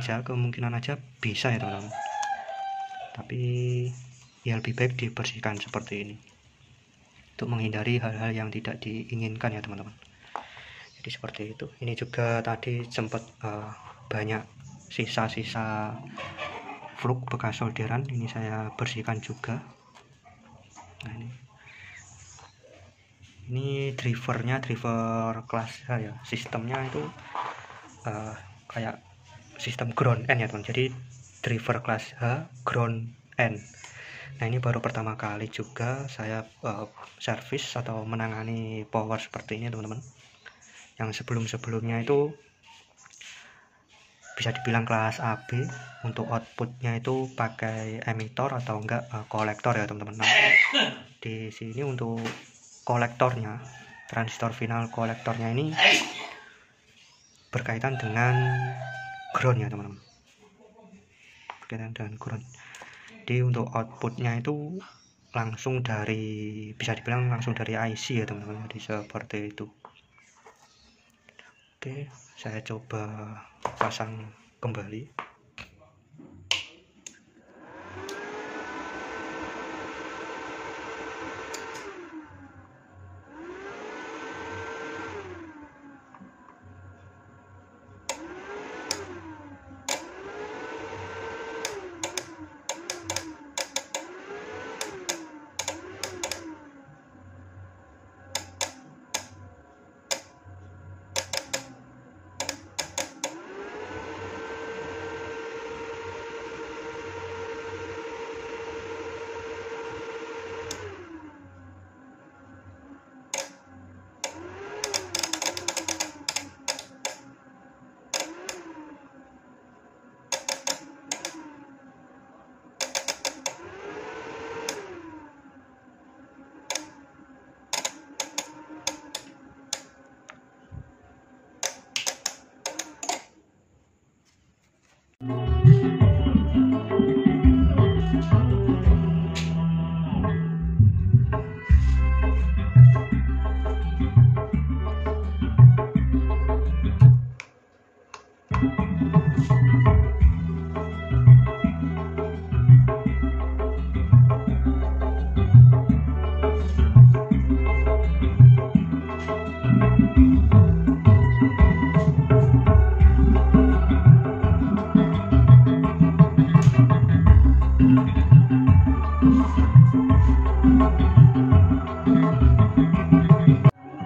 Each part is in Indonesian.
kemungkinan aja bisa ya teman-teman, tapi ya lebih baik dibersihkan seperti ini untuk menghindari hal-hal yang tidak diinginkan ya teman-teman. Jadi seperti itu. Ini juga tadi sempat banyak sisa-sisa fluk bekas solderan, ini saya bersihkan juga. Nah, ini drivernya, driver kelas H ya, sistemnya itu kayak sistem ground N ya teman. Jadi driver kelas H ground N. Nah, ini baru pertama kali juga saya servis atau menangani power seperti ini teman-teman. Yang sebelum-sebelumnya itu bisa dibilang kelas AB, untuk outputnya itu pakai emitor atau enggak kolektor ya teman-teman. Nah, di sini untuk kolektornya, transistor final kolektornya ini berkaitan dengan ground ya teman-teman, berkaitan dengan ground. Jadi untuk outputnya itu langsung dari, bisa dibilang langsung dari IC ya teman-teman. Jadi seperti itu. Oke, saya coba pasang kembali.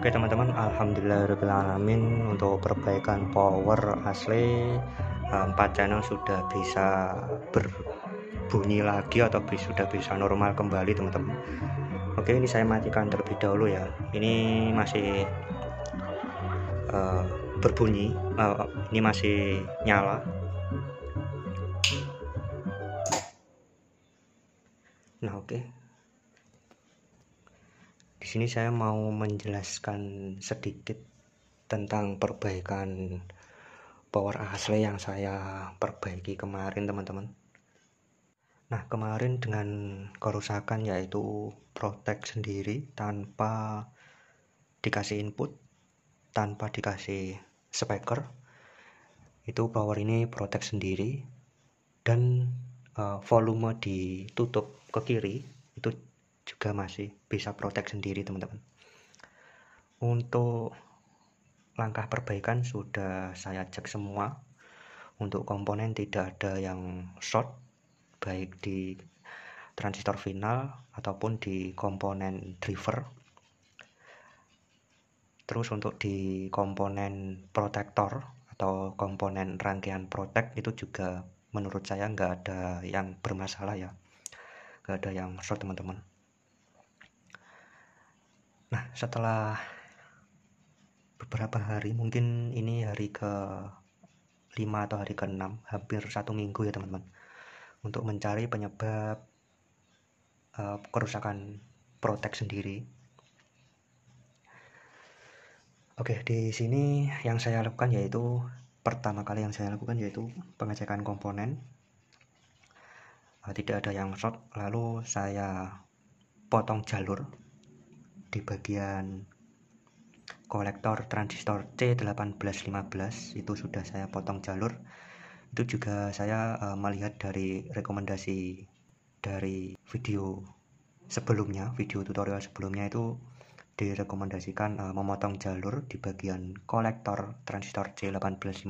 Oke teman-teman, alhamdulillahirrahmanirrahim, untuk perbaikan power asli 4 channel sudah bisa berbunyi lagi atau sudah bisa normal kembali teman-teman. Oke, ini saya matikan terlebih dahulu ya. Ini masih berbunyi, ini masih nyala. Nah, oke. Di sini saya mau menjelaskan sedikit tentang perbaikan power asli yang saya perbaiki kemarin teman-teman. Nah, kemarin dengan kerusakan yaitu protek sendiri tanpa dikasih input, tanpa dikasih speaker, itu power ini protek sendiri, dan volume ditutup ke kiri itu juga masih bisa protek sendiri teman-teman. Untuk langkah perbaikan sudah saya cek semua. Untuk komponen tidak ada yang short, baik di transistor final ataupun di komponen driver. Terus untuk di komponen protektor atau komponen rangkaian protek itu juga menurut saya nggak ada yang bermasalah ya, nggak ada yang short teman-teman. Nah, setelah beberapa hari, mungkin ini hari ke-5 atau hari ke-6, hampir 1 minggu ya teman-teman, untuk mencari penyebab kerusakan protek sendiri. Oke, di sini yang saya lakukan yaitu, pertama kali yang saya lakukan yaitu pengecekan komponen. Tidak ada yang short, lalu saya potong jalur di bagian kolektor transistor C1815, itu sudah saya potong jalur. Itu juga saya melihat dari rekomendasi dari video sebelumnya, video tutorial sebelumnya itu direkomendasikan memotong jalur di bagian kolektor transistor J1815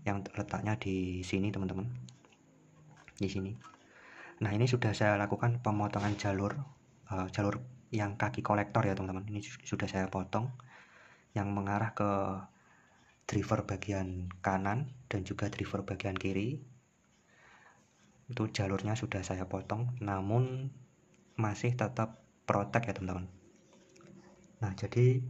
yang letaknya di sini teman-teman, di sini. Nah, ini sudah saya lakukan pemotongan jalur yang kaki kolektor ya teman-teman. Ini sudah saya potong yang mengarah ke driver bagian kanan dan juga driver bagian kiri. Itu jalurnya sudah saya potong, namun masih tetap protek ya teman-teman. Nah, jadi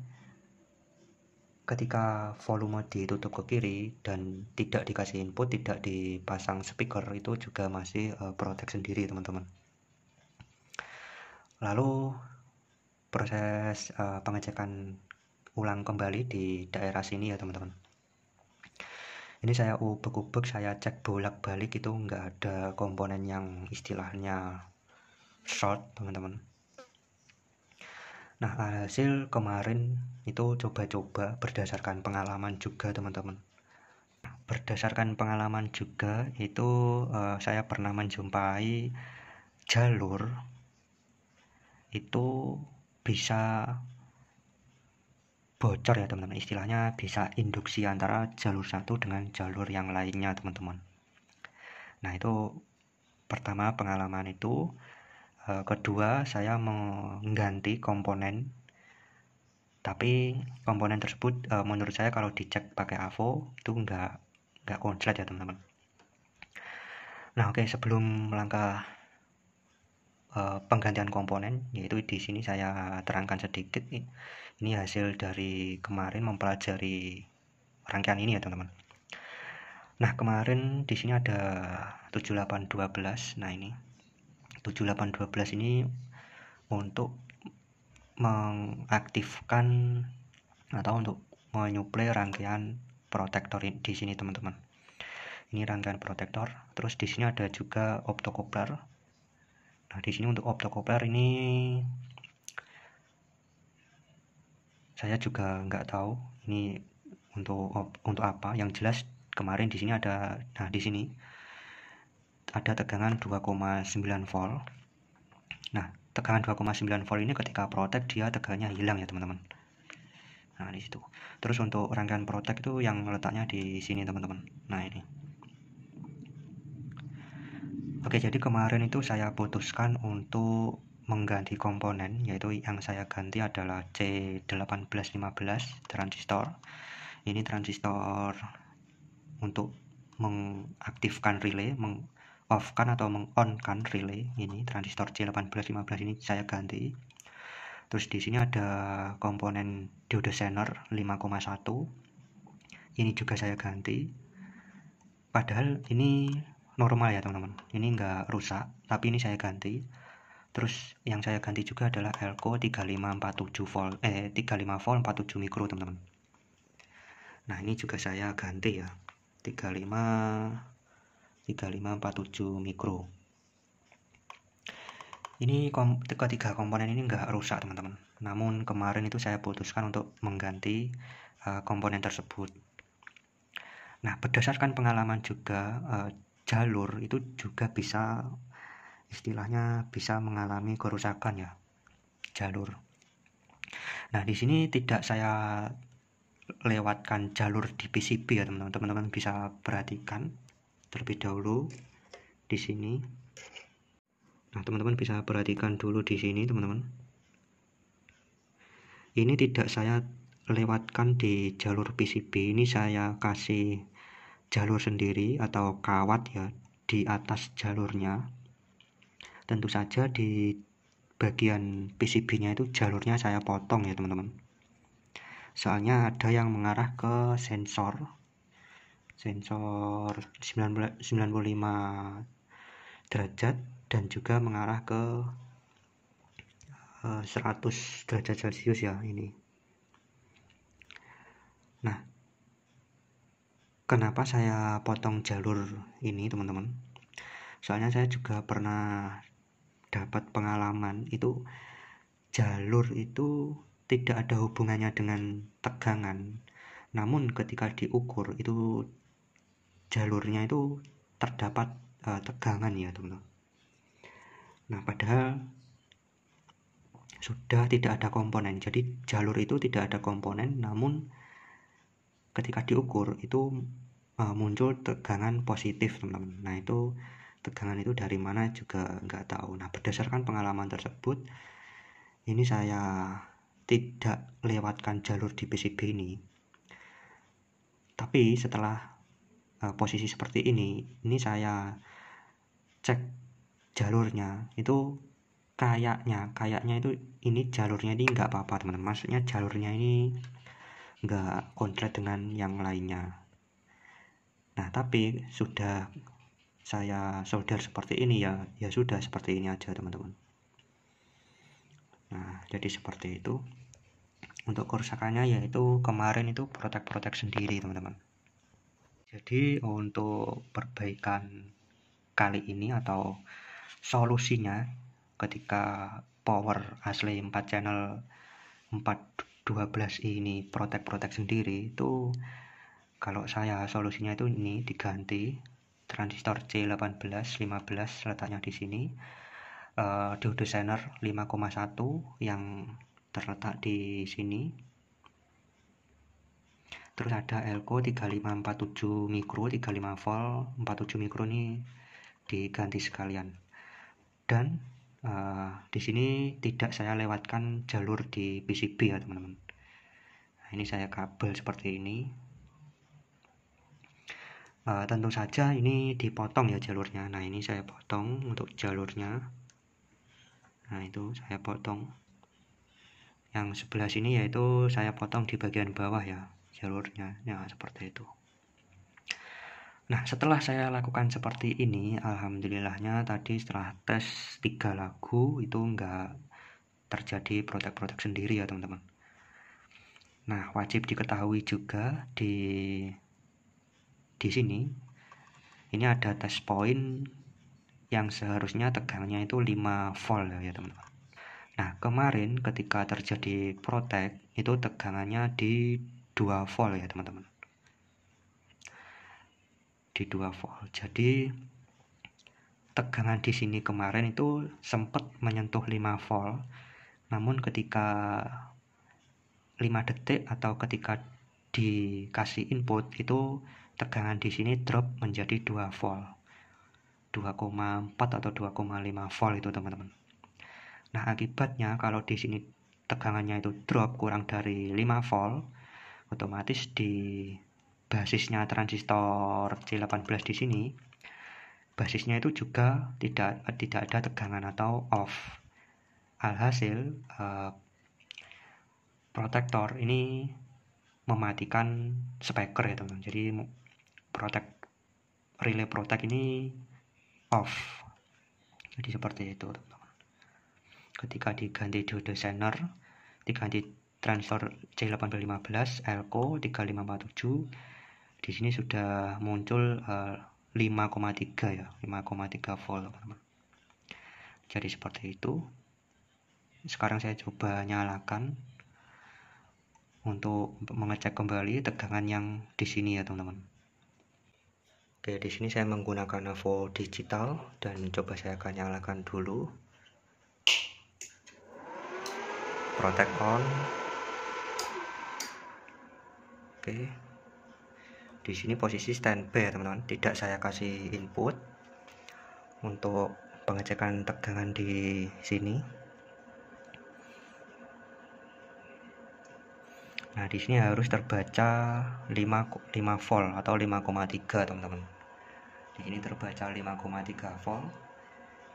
ketika volume ditutup ke kiri dan tidak dikasih input, tidak dipasang speaker, itu juga masih protek sendiri teman-teman. Lalu proses pengecekan ulang kembali di daerah sini ya teman-teman. Ini saya ubek-ubek, saya cek bolak-balik, itu nggak ada komponen yang istilahnya short teman-teman. Nah, hasil kemarin itu coba-coba berdasarkan pengalaman juga teman-teman. Berdasarkan pengalaman juga itu saya pernah menjumpai jalur itu bisa bocor ya teman-teman, istilahnya bisa induksi antara jalur satu dengan jalur yang lainnya teman-teman. Nah, itu pertama pengalaman itu. Kedua, saya mengganti komponen, tapi komponen tersebut menurut saya kalau dicek pakai AVO itu nggak konslet ya teman-teman. Nah, oke, sebelum langkah penggantian komponen, yaitu di sini saya terangkan sedikit. Ini hasil dari kemarin mempelajari rangkaian ini ya teman-teman. Nah, kemarin di sini ada 7812. Nah, ini 7812 ini untuk mengaktifkan atau untuk menyuplai rangkaian protektor di sini teman-teman. Ini rangkaian protektor. Terus di sini ada juga optocoupler. Nah, di sini untuk optocoupler ini saya juga nggak tahu ini untuk apa. Yang jelas kemarin di sini ada, nah di sini ada tegangan 2,9 volt. Nah, tegangan 2,9 volt ini ketika protek dia tegangannya hilang ya teman-teman. Nah, di situ. Terus untuk rangkaian protek itu yang letaknya di sini teman-teman. Nah, ini. Oke, jadi kemarin itu saya putuskan untuk mengganti komponen, yaitu yang saya ganti adalah C1815 transistor. Ini transistor untuk mengaktifkan relay, meng-off-kan atau meng-on-kan relay. Ini transistor C1815 ini saya ganti. Terus di sini ada komponen diode Zener 5,1. Ini juga saya ganti. Padahal ini normal ya teman-teman. Ini nggak rusak, tapi ini saya ganti. Terus yang saya ganti juga adalah Elco 3547 volt 35 volt 47 mikro teman-teman. Nah, ini juga saya ganti ya. 3547 mikro. Ini ketiga komponen ini nggak rusak teman-teman. Namun kemarin itu saya putuskan untuk mengganti komponen tersebut. Nah, berdasarkan pengalaman juga jalur itu juga bisa istilahnya bisa mengalami kerusakan ya jalur. Nah, di sini tidak saya lewatkan jalur di PCB ya teman-teman. Teman-teman bisa perhatikan terlebih dahulu di sini. Nah, teman-teman bisa perhatikan dulu di sini teman-teman. Ini tidak saya lewatkan di jalur PCB, ini saya kasih jalur sendiri atau kawat ya di atas jalurnya. Tentu saja di bagian PCB-nya itu jalurnya saya potong ya teman-teman. Soalnya ada yang mengarah ke sensor 95 derajat dan juga mengarah ke 100 derajat Celcius ya ini. Nah, kenapa saya potong jalur ini teman-teman? Soalnya saya juga pernah dapat pengalaman itu jalur itu tidak ada hubungannya dengan tegangan. Namun ketika diukur itu jalurnya itu terdapat tegangan ya teman-teman. Nah padahal sudah tidak ada komponen, jadi jalur itu tidak ada komponen, namun ketika diukur itu muncul tegangan positif teman-teman. Nah itu tegangan itu dari mana juga nggak tahu. Nah berdasarkan pengalaman tersebut, ini saya tidak lewatkan jalur di PCB ini, tapi setelah posisi seperti ini saya cek jalurnya itu kayaknya itu ini jalurnya ini nggak apa-apa teman-teman, maksudnya jalurnya ini nggak kontrak dengan yang lainnya. Nah tapi sudah saya solder seperti ini ya sudah seperti ini aja teman-teman. Nah jadi seperti itu. Untuk kerusakannya yaitu kemarin itu protek sendiri teman-teman. Jadi untuk perbaikan kali ini atau solusinya ketika power asli 4 channel 412 ini protek sendiri, itu kalau saya solusinya itu ini diganti transistor C18 15 letaknya di sini, diode Zener 5,1 yang terletak di sini, terus ada elko 3547 mikro 35 volt 47 mikro ini diganti sekalian. Dan di sini tidak saya lewatkan jalur di PCB ya teman-teman. Nah, ini saya kabel seperti ini. Tentu saja ini dipotong ya jalurnya. Nah ini saya potong untuk jalurnya. Nah itu saya potong. Yang sebelah sini yaitu saya potong di bagian bawah ya jalurnya. Ya seperti itu. Nah setelah saya lakukan seperti ini, alhamdulillahnya tadi setelah tes 3 lagu itu enggak terjadi protek sendiri ya teman-teman. Nah wajib diketahui juga di sini ini ada test point yang seharusnya tegangannya itu 5 volt ya teman-teman. Nah kemarin ketika terjadi protek itu tegangannya di 2 volt ya teman-teman, di 2 volt. Jadi tegangan di sini kemarin itu sempat menyentuh 5 volt, namun ketika 5 detik atau ketika dikasih input itu tegangan di sini drop menjadi 2 volt, 2,4 atau 2,5 volt itu teman-teman. Nah akibatnya kalau di sini tegangannya itu drop kurang dari 5 volt, otomatis di basisnya transistor C18 di sini, basisnya itu juga tidak ada tegangan atau off. Alhasil protektor ini mematikan speaker ya teman-teman. Jadi relay protek ini off. Jadi seperti itu teman-teman. Ketika diganti diode Zener, diganti transistor C1815 elko 3547, di sini sudah muncul 5,3 ya, 5,3 volt teman-teman. Jadi seperti itu. Sekarang saya coba nyalakan untuk mengecek kembali tegangan yang di sini ya teman-teman. Oke, di sini saya menggunakan Avo digital dan coba saya akan nyalakan dulu. Protect on. Oke. Di sini posisi standby teman-teman, tidak saya kasih input untuk pengecekan tegangan di sini. Nah, di sini harus terbaca 5 volt atau 5,3 teman-teman. Di sini terbaca 5,3 volt,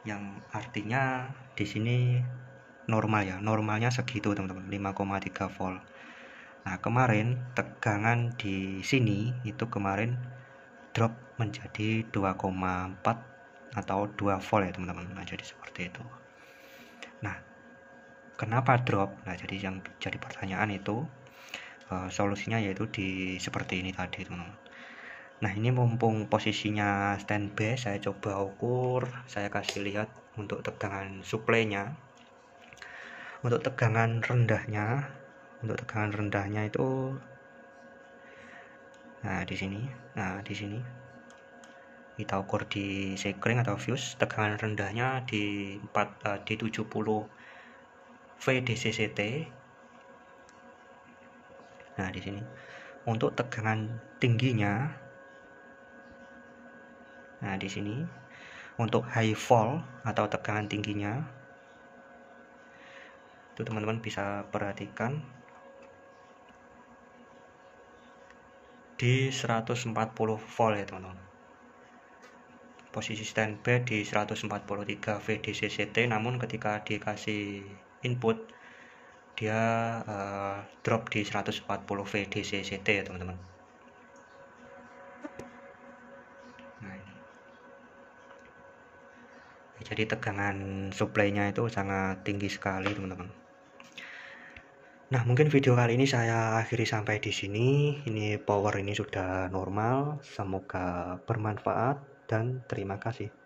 yang artinya di sini normal ya, normalnya segitu teman-teman, 5,3 volt. Nah kemarin tegangan di sini itu kemarin drop menjadi 2,4 atau 2 volt ya teman-teman. Nah jadi seperti itu. Nah kenapa drop? Nah jadi yang jadi pertanyaan itu solusinya yaitu seperti ini tadi teman-teman. Nah ini mumpung posisinya standby, saya coba ukur, saya kasih lihat untuk tegangan suplainya. Untuk tegangan rendahnya, itu nah di sini kita ukur di sekring atau fuse. Tegangan rendahnya di 70 VDCCT. Nah, di sini untuk tegangan tingginya, nah di sini untuk high volt atau tegangan tingginya itu teman-teman bisa perhatikan di 140 volt ya teman-teman. Posisi standby di 143 VDCCT, namun ketika dikasih input dia drop di 140 VDCCT ya teman-teman. Nah, ini. Jadi tegangan supply-nya itu sangat tinggi sekali teman-teman. Nah, mungkin video kali ini saya akhiri sampai di sini. Ini power ini sudah normal. Semoga bermanfaat dan terima kasih.